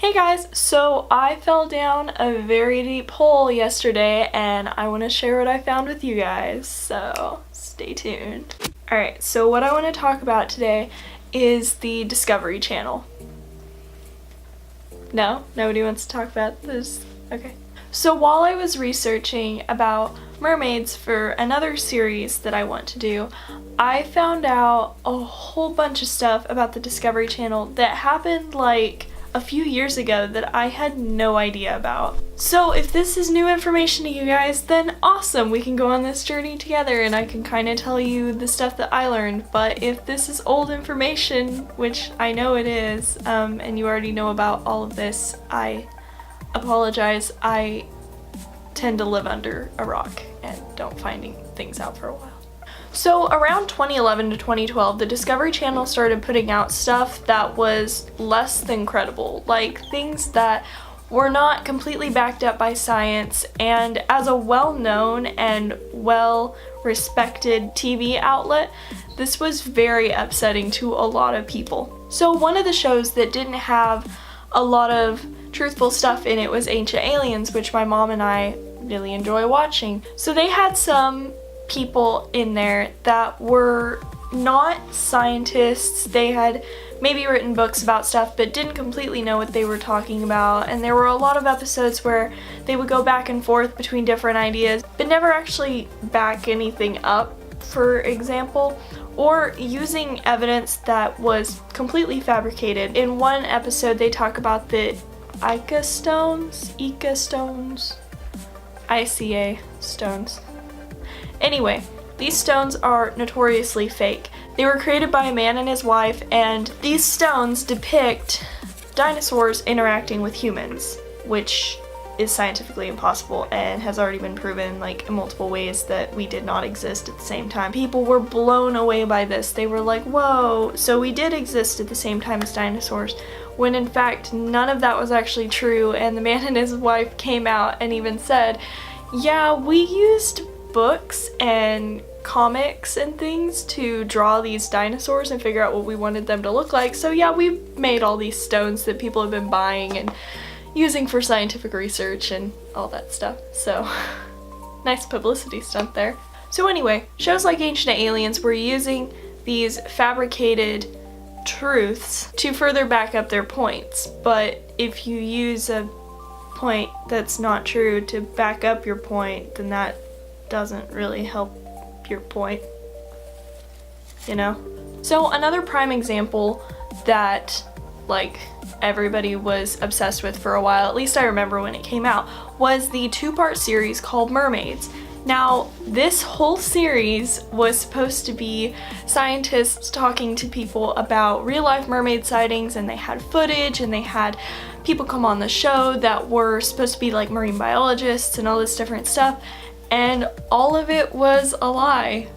Hey guys, so I fell down a very deep hole yesterday and I want to share what I found with you guys, so stay tuned. Alright, so what I want to talk about today is the Discovery Channel. No? Nobody wants to talk about this? Okay. So while I was researching about mermaids for another series that I want to do, I found out a whole bunch of stuff about the Discovery Channel that happened like a few years ago that I had no idea about. So if this is new information to you guys, then awesome, we can go on this journey together and I can kind of tell you the stuff that I learned. But if this is old information, which I know it is, and you already know about all of this, I apologize. I tend to live under a rock and don't finding things out for a while. So around 2011 to 2012, the Discovery Channel started putting out stuff that was less than credible, like things that were not completely backed up by science, and as a well-known and well-respected TV outlet, this was very upsetting to a lot of people. So one of the shows that didn't have a lot of truthful stuff in it was Ancient Aliens, which my mom and I really enjoy watching. So they had some people in there that were not scientists. They had maybe written books about stuff but didn't completely know what they were talking about, and there were a lot of episodes where they would go back and forth between different ideas but never actually back anything up, for example, or using evidence that was completely fabricated. In one episode they talk about the Ica stones? ICA stones. Anyway, these stones are notoriously fake. They were created by a man and his wife, and these stones depict dinosaurs interacting with humans, which is scientifically impossible and has already been proven like in multiple ways that we did not exist at the same time. People were blown away by this. They were like, whoa, so we did exist at the same time as dinosaurs, when in fact none of that was actually true. And the man and his wife came out and even said, yeah, we used books and comics and things to draw these dinosaurs and figure out what we wanted them to look like. So yeah, we made all these stones that people have been buying and using for scientific research and all that stuff. So nice publicity stunt there. So anyway, shows like Ancient Aliens were using these fabricated truths to further back up their points. But if you use a point that's not true to back up your point, then that doesn't really help your point, you know? So another prime example that like everybody was obsessed with for a while, at least I remember when it came out, was the two-part series called Mermaids. Now, this whole series was supposed to be scientists talking to people about real-life mermaid sightings, and they had footage and they had people come on the show that were supposed to be like marine biologists and all this different stuff. And all of it was a lie.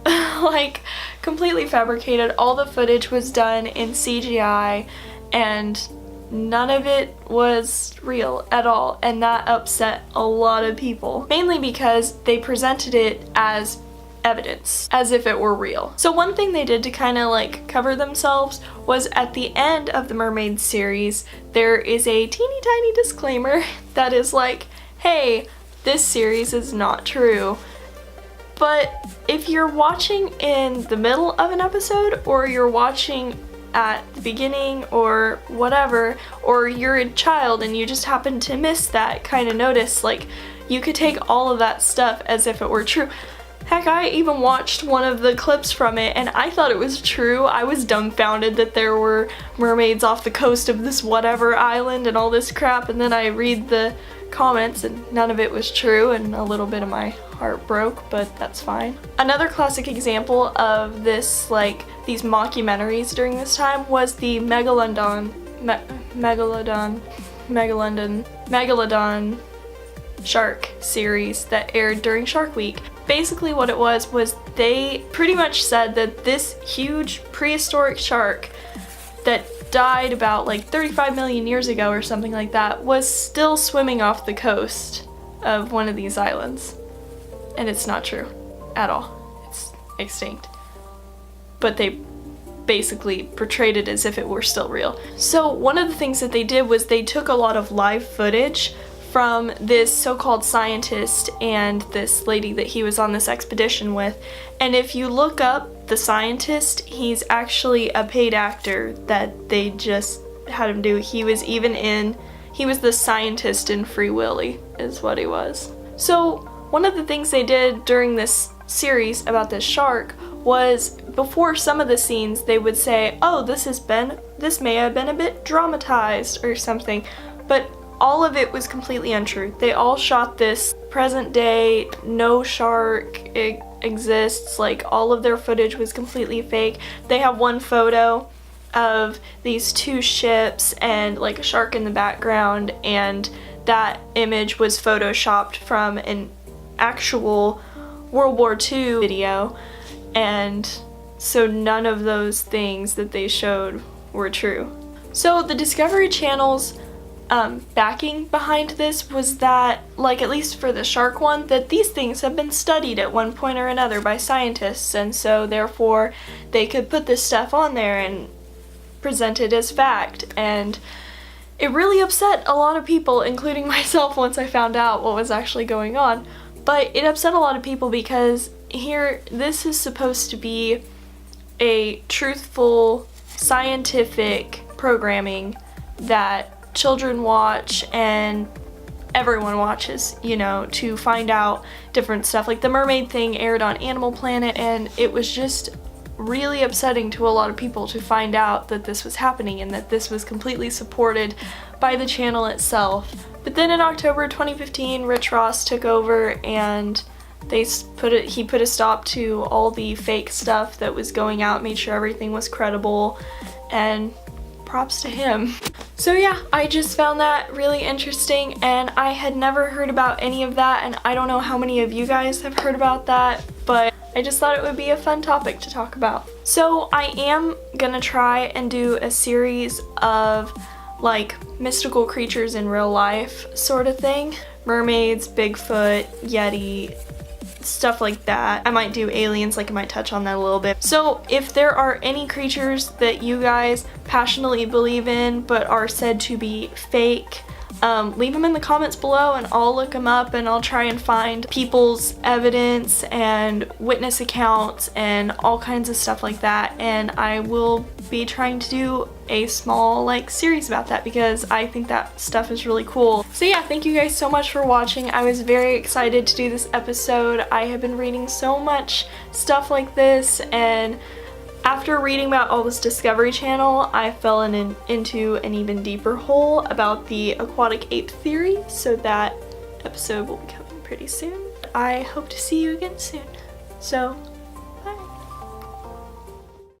Like, completely fabricated. All the footage was done in CGI and none of it was real at all. And that upset a lot of people. Mainly because they presented it as evidence, as if it were real. So one thing they did to kind of like cover themselves was at the end of the Mermaid series, there is a teeny tiny disclaimer that is like, hey, this series is not true. But if you're watching in the middle of an episode, or you're watching at the beginning or whatever, or you're a child and you just happen to miss that kind of notice, like, you could take all of that stuff as if it were true. Heck, I even watched one of the clips from it and I thought it was true. I was dumbfounded that there were mermaids off the coast of this whatever island and all this crap, and then I read the comments and none of it was true, and a little bit of my heart broke, but that's fine. Another classic example of this, like these mockumentaries during this time, was the Megalodon shark series that aired during Shark Week. Basically what it was they pretty much said that this huge prehistoric shark that died about like 35 million years ago or something like that was still swimming off the coast of one of these islands. And it's not true at all. It's extinct. But they basically portrayed it as if it were still real. So one of the things that they did was they took a lot of live footage from this so-called scientist and this lady that he was on this expedition with. And if you look up the scientist, he's actually a paid actor that they just had him do. He was the scientist in Free Willy, is what he was. So one of the things they did during this series about this shark was, before some of the scenes, they would say, oh, this may have been a bit dramatized or something, but all of it was completely untrue. They all shot this present day, no shark exists, like all of their footage was completely fake. They have one photo of these two ships and like a shark in the background, and that image was photoshopped from an actual World War II video, and so none of those things that they showed were true. So the Discovery Channel's backing behind this was that, like at least for the shark one, that these things have been studied at one point or another by scientists, and so therefore they could put this stuff on there and present it as fact. And it really upset a lot of people, including myself, once I found out what was actually going on. But it upset a lot of people because this is supposed to be a truthful, scientific programming that children watch and everyone watches, you know, to find out different stuff. Like the mermaid thing aired on Animal Planet, and it was just really upsetting to a lot of people to find out that this was happening and that this was completely supported by the channel itself. But then in October 2015, Rich Ross took over and he put a stop to all the fake stuff that was going out, made sure everything was credible, and props to him. So yeah, I just found that really interesting, and I had never heard about any of that, and I don't know how many of you guys have heard about that, but I just thought it would be a fun topic to talk about. So I am gonna try and do a series of like mystical creatures in real life sort of thing. Mermaids, Bigfoot, Yeti, stuff like that. I might do aliens, like I might touch on that a little bit. So if there are any creatures that you guys passionately believe in but are said to be fake, leave them in the comments below and I'll look them up and I'll try and find people's evidence and witness accounts and all kinds of stuff like that, and I will be trying to do a small like series about that because I think that stuff is really cool. So yeah, thank you guys so much for watching. I was very excited to do this episode. I have been reading so much stuff like this, and after reading about all this Discovery Channel, I fell into an even deeper hole about the aquatic ape theory, so that episode will be coming pretty soon. I hope to see you again soon. So